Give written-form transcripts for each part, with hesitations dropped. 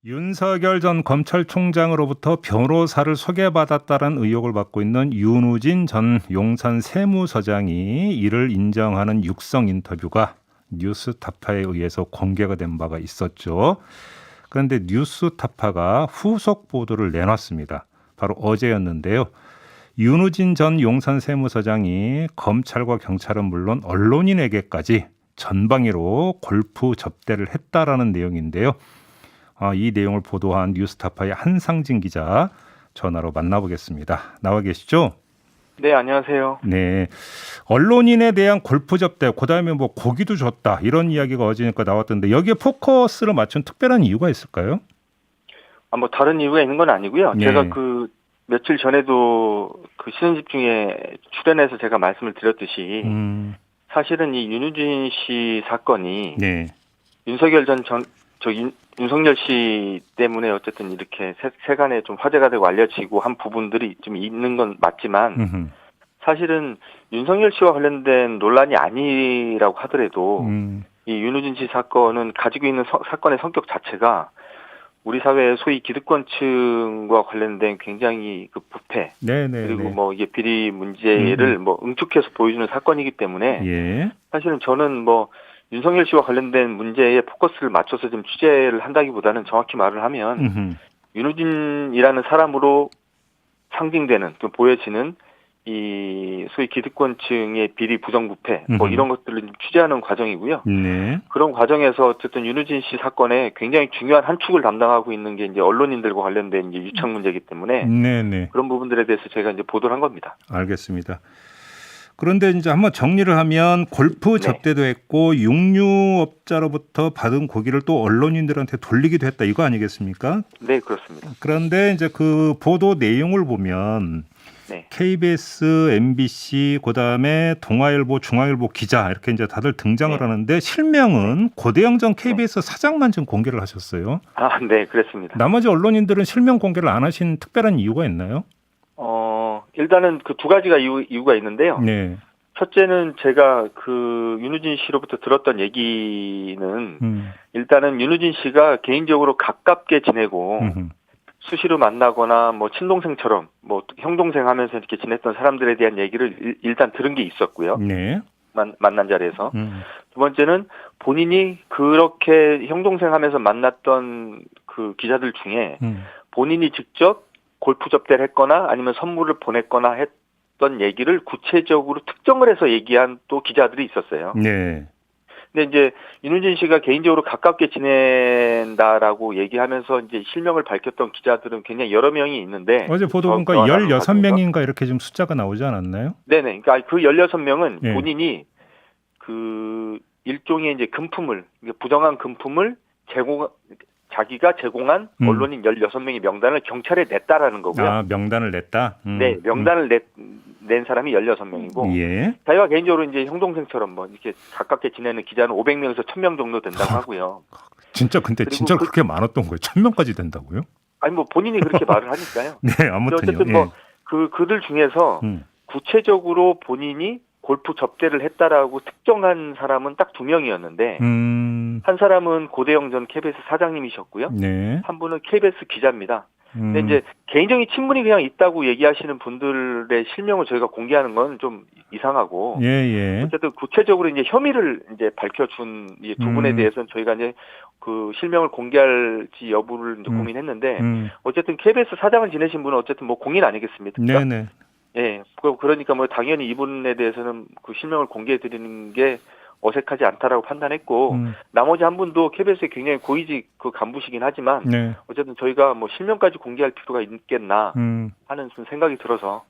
윤석열 전 검찰총장으로부터 변호사를 소개받았다는 의혹을 받고 있는 윤우진 전 용산 세무서장이 이를 인정하는 육성 인터뷰가 뉴스타파에 의해서 공개가 된 바가 있었죠. 그런데 뉴스타파가 후속 보도를 내놨습니다. 바로 어제였는데요. 윤우진 전 용산 세무서장이 검찰과 경찰은 물론 언론인에게까지 전방위로 골프 접대를 했다라는 내용인데요. 이 내용을 보도한 뉴스타파의 한상진 기자 전화로 만나보겠습니다. 나와 계시죠? 네, 안녕하세요. 네, 언론인에 대한 골프 접대, 그다음에 뭐 고기도 줬다 이런 이야기가 어제니까 나왔던데 여기에 포커스를 맞춘 특별한 이유가 있을까요? 뭐 다른 이유가 있는 건 아니고요. 네. 제가 며칠 전에도 신혼집중에 출연해서 제가 말씀을 드렸듯이 사실은 이 윤우진 씨 사건이 네. 윤석열 씨 때문에 어쨌든 이렇게 세간에 좀 화제가 되고 알려지고 한 부분들이 좀 있는 건 맞지만 사실은 윤석열 씨와 관련된 논란이 아니라고 하더라도 이 윤우진 씨 사건은 가지고 있는 사건의 성격 자체가 우리 사회의 소위 기득권층과 관련된 굉장히 부패 그리고 이게 비리 문제를 응축해서 보여주는 사건이기 때문에 사실은 저는 윤석열 씨와 관련된 문제에 포커스를 맞춰서 좀 취재를 한다기보다는 정확히 말을 하면 윤우진이라는 사람으로 상징되는 또 보여지는 이 소위 기득권층의 비리 부정부패 이런 것들을 취재하는 과정이고요. 네. 그런 과정에서 어쨌든 윤우진 씨 사건에 굉장히 중요한 한 축을 담당하고 있는 게 이제 언론인들과 관련된 이제 유착 문제이기 때문에 그런 부분들에 대해서 제가 이제 보도를 한 겁니다. 알겠습니다. 그런데 이제 한번 정리를 하면 골프 접대도 했고 육류업자로부터 받은 고기를 또 언론인들한테 돌리기도 했다 이거 아니겠습니까? 네, 그렇습니다. 그런데 이제 그 보도 내용을 보면 KBS, MBC, 그다음에 동아일보, 중앙일보 기자 이렇게 이제 다들 등장을 하는데 실명은 고대영 전 KBS 사장만 지금 공개를 하셨어요. 네, 그렇습니다. 나머지 언론인들은 실명 공개를 안 하신 특별한 이유가 있나요? 일단은 두 가지가 이유가 있는데요. 네. 첫째는 제가 윤우진 씨로부터 들었던 얘기는 일단은 윤우진 씨가 개인적으로 가깝게 지내고 수시로 만나거나 친동생처럼 형동생 하면서 이렇게 지냈던 사람들에 대한 얘기를 일단 들은 게 있었고요. 네. 만난 자리에서. 두 번째는 본인이 그렇게 형동생 하면서 만났던 기자들 중에 본인이 직접 골프 접대를 했거나 아니면 선물을 보냈거나 했던 얘기를 구체적으로 특정을 해서 얘기한 또 기자들이 있었어요. 네. 근데 이제 윤우진 씨가 개인적으로 가깝게 지낸다라고 얘기하면서 이제 실명을 밝혔던 기자들은 굉장히 여러 명이 있는데 어제 보도 보니까 16명인가 이렇게 좀 숫자가 나오지 않았나요? 네네. 그러니까 그 16명은 본인이 일종의 이제 부정한 금품을 자기가 제공한 언론인 16명의 명단을 경찰에 냈다라는 거고요. 명단을 냈다? 네, 명단을 낸 사람이 16명이고, 자기가 개인적으로 이제 형동생처럼 이렇게 가깝게 지내는 기자는 500명에서 1000명 정도 된다고 하고요. 진짜 근데 진짜 그렇게 많았던 거예요? 1000명까지 된다고요? 아니 본인이 그렇게 말을 하니까요. 네, 아무튼요. 어쨌든 그들 중에서 구체적으로 본인이 골프 접대를 했다라고 특정한 사람은 딱 2명이었는데 한 사람은 고대영 전 KBS 사장님이셨고요. 한 분은 KBS 기자입니다. 근데 이제 개인적인 친분이 그냥 있다고 얘기하시는 분들의 실명을 저희가 공개하는 건 좀 이상하고 어쨌든 구체적으로 이제 혐의를 이제 밝혀준 이 두 분에 대해서는 저희가 이제 실명을 공개할지 여부를 이제 고민했는데 어쨌든 KBS 사장을 지내신 분은 어쨌든 공인 아니겠습니까? 네네. 예, 그러니까 당연히 이분에 대해서는 실명을 공개해 드리는 게 어색하지 않다라고 판단했고 나머지 한 분도 KBS에 굉장히 고위직 간부시긴 하지만 어쨌든 저희가 실명까지 공개할 필요가 있겠나 하는 생각이 들어서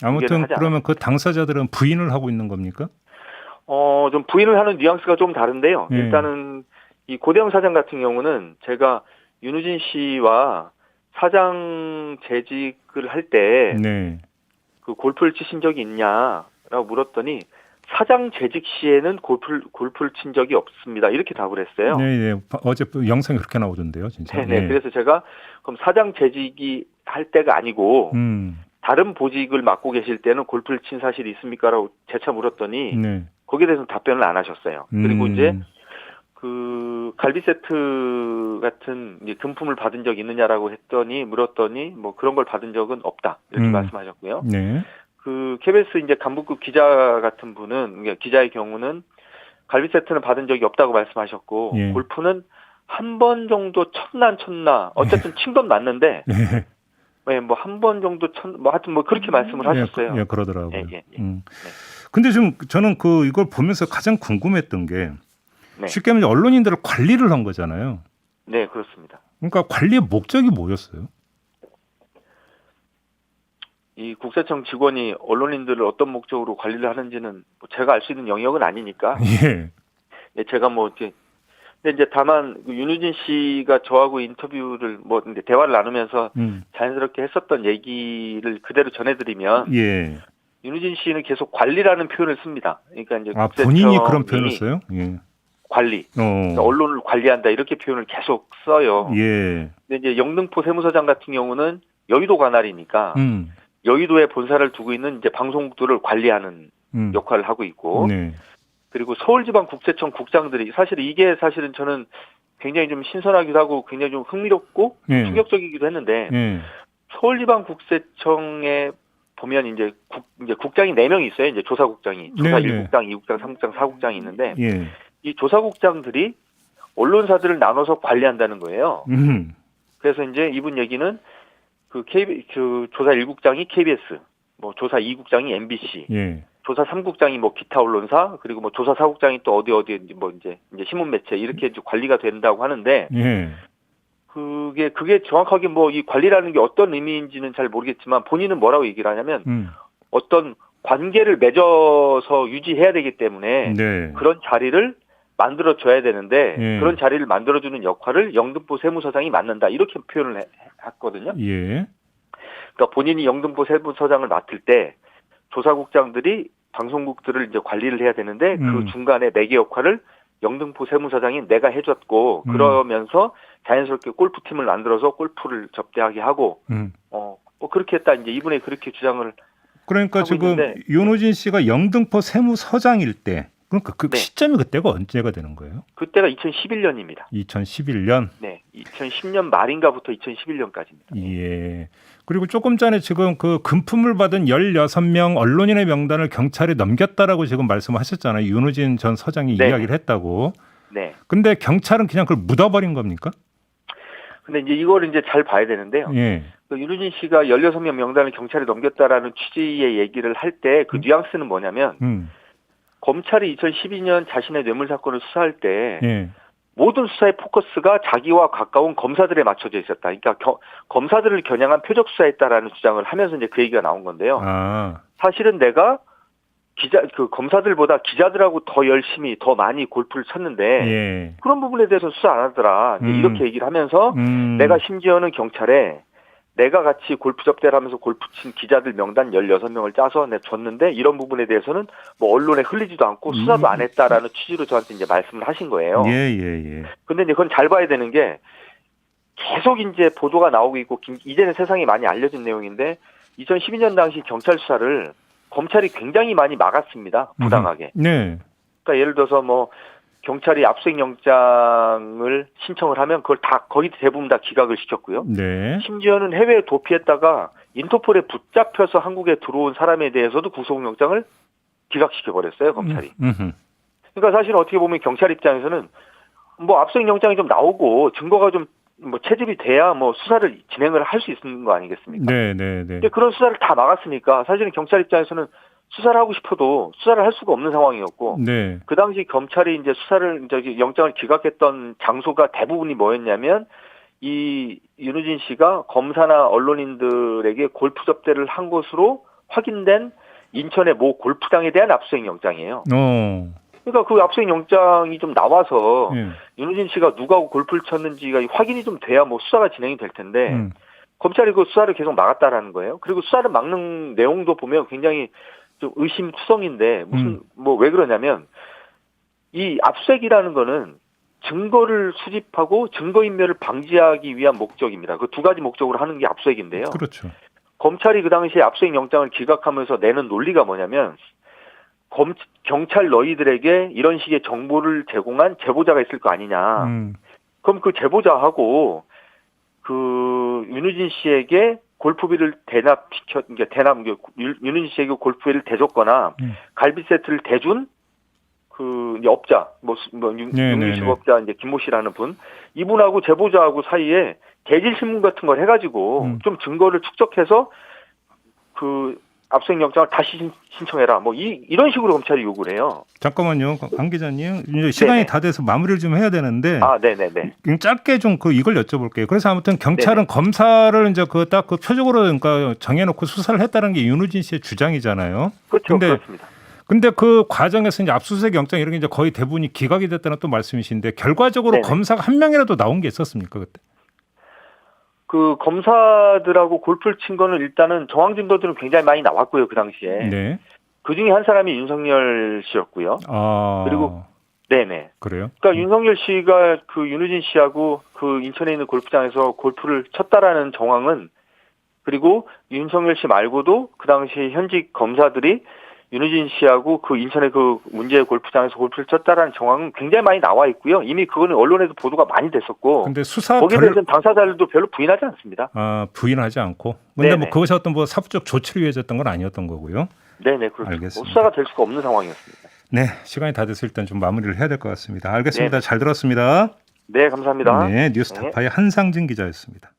아무튼 그러면 그 당사자들은 부인을 하고 있는 겁니까? 좀 부인을 하는 뉘앙스가 좀 다른데요. 일단은 이 고대영 사장 같은 경우는 제가 윤우진 씨와 사장 재직을 할 때 골프를 치신 적이 있냐라고 물었더니 사장 재직 시에는 골프를 친 적이 없습니다. 이렇게 답을 했어요. 네. 어제 영상이 그렇게 나오던데요, 진짜. 네. 그래서 제가 그럼 사장 재직이 할 때가 아니고 다른 보직을 맡고 계실 때는 골프를 친 사실이 있습니까라고 재차 물었더니 거기에 대해서는 답변을 안 하셨어요. 그리고 이제 그 갈비 세트 같은 이제 금품을 받은 적 있느냐라고 물었더니 뭐 그런 걸 받은 적은 없다 이렇게 말씀하셨고요. 네. 그 KBS 이제 간부급 기자 같은 분은 그러니까 기자의 경우는 갈비 세트는 받은 적이 없다고 말씀하셨고 예. 골프는 한 번 정도 쳤나 어쨌든 친 건 맞는데 예. 네, 뭐 한 번 정도 뭐 하여튼 뭐 그렇게 말씀을 하셨어요. 예, 그러더라고요. 예. 네. 근데 지금 저는 이걸 보면서 가장 궁금했던 게 네. 쉽게 말하면 언론인들을 관리를 한 거잖아요. 네, 그렇습니다. 그러니까 관리의 목적이 뭐였어요? 이 국세청 직원이 언론인들을 어떤 목적으로 관리를 하는지는 뭐 제가 알 수 있는 영역은 아니니까. 예. 네, 제가 뭐 이렇게 근데 이제 다만 윤우진 씨가 저하고 인터뷰를 뭐 근데 대화를 나누면서 자연스럽게 했었던 얘기를 그대로 전해드리면 예. 윤우진 씨는 계속 관리라는 표현을 씁니다. 그러니까 이제 본인이 그런 표현을 써요? 예. 관리, 그러니까 언론을 관리한다 이렇게 표현을 계속 써요. 예. 근데 이제 영등포 세무서장 같은 경우는 여의도 관할이니까 여의도에 본사를 두고 있는 이제 방송국들을 관리하는 역할을 하고 있고, 네. 그리고 서울지방국세청 국장들이 사실은 저는 굉장히 좀 신선하기도 하고 굉장히 좀 흥미롭고 충격적이기도 했는데 서울지방국세청에 보면 이제 국장이 4명이 있어요. 이제 조사국장이 조사 1국장, 2국장, 3국장, 4국장이 있는데 이 조사국장들이 언론사들을 나눠서 관리한다는 거예요. 그래서 이제 이분 얘기는 그 조사 1국장이 KBS, 뭐 조사 2국장이 MBC, 조사 3국장이 뭐 기타 언론사, 그리고 뭐 조사 4국장이 또 어디 뭐 이제 신문 매체 이렇게 이제 관리가 된다고 하는데 그게 정확하게 뭐 이 관리라는 게 어떤 의미인지는 잘 모르겠지만 본인은 뭐라고 얘기를 하냐면 어떤 관계를 맺어서 유지해야 되기 때문에 그런 자리를 만들어줘야 되는데 그런 자리를 만들어주는 역할을 영등포 세무서장이 맡는다 이렇게 표현을 했거든요. 그러니까 본인이 영등포 세무서장을 맡을 때 조사국장들이 방송국들을 이제 관리를 해야 되는데 그 중간에 매개 역할을 영등포 세무서장이 내가 해줬고 그러면서 자연스럽게 골프팀을 만들어서 골프를 접대하게 하고 뭐 그렇게 했다 이제 이분이 그렇게 주장을 그러니까 하고 지금 있는데, 윤호진 씨가 영등포 세무서장일 때 그러니까 그 시점이 그때가 언제가 되는 거예요? 그때가 2011년입니다. 2011년? 네, 2010년 말인가부터 2011년까지입니다. 예. 그리고 조금 전에 지금 그 금품을 받은 16명 언론인의 명단을 경찰에 넘겼다라고 지금 말씀하셨잖아요. 윤호진 전 서장이 이야기를 했다고. 네. 근데 경찰은 그냥 그걸 묻어버린 겁니까? 근데 이제 이걸 이제 잘 봐야 되는데요. 그 윤호진 씨가 16명 명단을 경찰에 넘겼다라는 취지의 얘기를 할 때 그 뉘앙스는 뭐냐면 검찰이 2012년 자신의 뇌물 사건을 수사할 때 모든 수사의 포커스가 자기와 가까운 검사들에 맞춰져 있었다. 그러니까 검사들을 겨냥한 표적 수사했다라는 주장을 하면서 이제 그 얘기가 나온 건데요. 사실은 내가 검사들보다 기자들하고 더 열심히 더 많이 골프를 쳤는데 그런 부분에 대해서 수사 안 하더라. 이렇게 얘기를 하면서 내가 심지어는 경찰에 내가 같이 골프 접대를 하면서 골프 친 기자들 명단 16명을 짜서 줬는데 이런 부분에 대해서는 뭐 언론에 흘리지도 않고 수사도 안 했다라는 취지로 저한테 이제 말씀을 하신 거예요. 근데 이제 그건 잘 봐야 되는 게 계속 이제 보도가 나오고 있고 이제는 세상에 많이 알려진 내용인데 2012년 당시 경찰 수사를 검찰이 굉장히 많이 막았습니다. 부당하게. 그러니까 예를 들어서 뭐 경찰이 압수수색영장을 신청을 하면 그걸 다 거의 대부분 다 기각을 시켰고요. 심지어는 해외에 도피했다가 인터폴에 붙잡혀서 한국에 들어온 사람에 대해서도 구속영장을 기각시켜 버렸어요, 검찰이. 그러니까 사실 어떻게 보면 경찰 입장에서는 뭐 압수수색영장이 좀 나오고 증거가 좀 뭐 채집이 돼야 뭐 수사를 진행을 할 수 있는 거 아니겠습니까? 근데 그런 수사를 다 막았으니까 사실은 경찰 입장에서는 수사를 하고 싶어도 수사를 할 수가 없는 상황이었고 그 당시 검찰이 이제 영장을 기각했던 장소가 대부분이 뭐였냐면 이 윤호진 씨가 검사나 언론인들에게 골프 접대를 한 것으로 확인된 인천의 모 골프장에 대한 압수수색 영장이에요. 그러니까 그 압수수색 영장이 좀 나와서 윤호진 씨가 누구하고 골프를 쳤는지가 확인이 좀 돼야 뭐 수사가 진행이 될 텐데 검찰이 그 수사를 계속 막았다라는 거예요. 그리고 수사를 막는 내용도 보면 굉장히 좀 의심투성인데 무슨 뭐 왜 그러냐면 이 압수수색이라는 거는 증거를 수집하고 증거인멸을 방지하기 위한 목적입니다. 그 두 가지 목적으로 하는 게 압수수색인데요. 그렇죠. 검찰이 그 당시에 압수수색 영장을 기각하면서 내는 논리가 뭐냐면 경찰 너희들에게 이런 식의 정보를 제공한 제보자가 있을 거 아니냐. 그럼 그 제보자하고 그 윤우진 씨에게 골프비를 윤우진 씨에게 골프비를 대줬거나 갈비 세트를 대준 그 이제 업자 윤우식 업자 이제 김모 씨라는 분 이분하고 제보자하고 사이에 대질 신문 같은 걸 해가지고 좀 증거를 축적해서 그 압수수색 영장을 다시 신청해라. 뭐 이런 식으로 검찰이 요구를 해요. 잠깐만요, 강 기자님. 이제 시간이 네네. 다 돼서 마무리를 좀 해야 되는데. 네네네. 짧게 좀 이걸 여쭤볼게요. 그래서 아무튼 경찰은 네네. 검사를 이제 딱 그 표적으로 그러니까 정해놓고 수사를 했다는 게 윤우진 씨의 주장이잖아요. 그렇죠. 그렇습니다. 근데 그 과정에서 이제 압수수색 영장 이런 게 이제 거의 대부분이 기각이 됐다는 또 말씀이신데 결과적으로 네네. 검사가 한 명이라도 나온 게 있었습니까 그때? 그 검사들하고 골프를 친 거는 일단은 정황 증거들은 굉장히 많이 나왔고요 그 당시에. 네. 그 중에 한 사람이 윤석열 씨였고요. 그리고 네네. 그래요? 그러니까 윤석열 씨가 그 윤우진 씨하고 그 인천에 있는 골프장에서 골프를 쳤다라는 정황은 그리고 윤석열 씨 말고도 그 당시 현직 검사들이 윤우진 씨하고 그 인천의 그 문제의 골프장에서 골프를 쳤다라는 정황은 굉장히 많이 나와 있고요. 이미 그거는 언론에도 보도가 많이 됐었고. 근데 수사 거기에 대해서는 당사자들도 별로 부인하지 않습니다. 부인하지 않고. 근데 네네. 뭐 그것이 어떤 뭐 사법적 조치를 위해서였던 건 아니었던 거고요. 네네, 그렇죠. 알겠습니다. 수사가 될 수가 없는 상황이었습니다. 네, 시간이 다 됐을 땐 좀 마무리를 해야 될 것 같습니다. 알겠습니다. 네네. 잘 들었습니다. 네, 감사합니다. 네, 뉴스타파의 한상진 기자였습니다.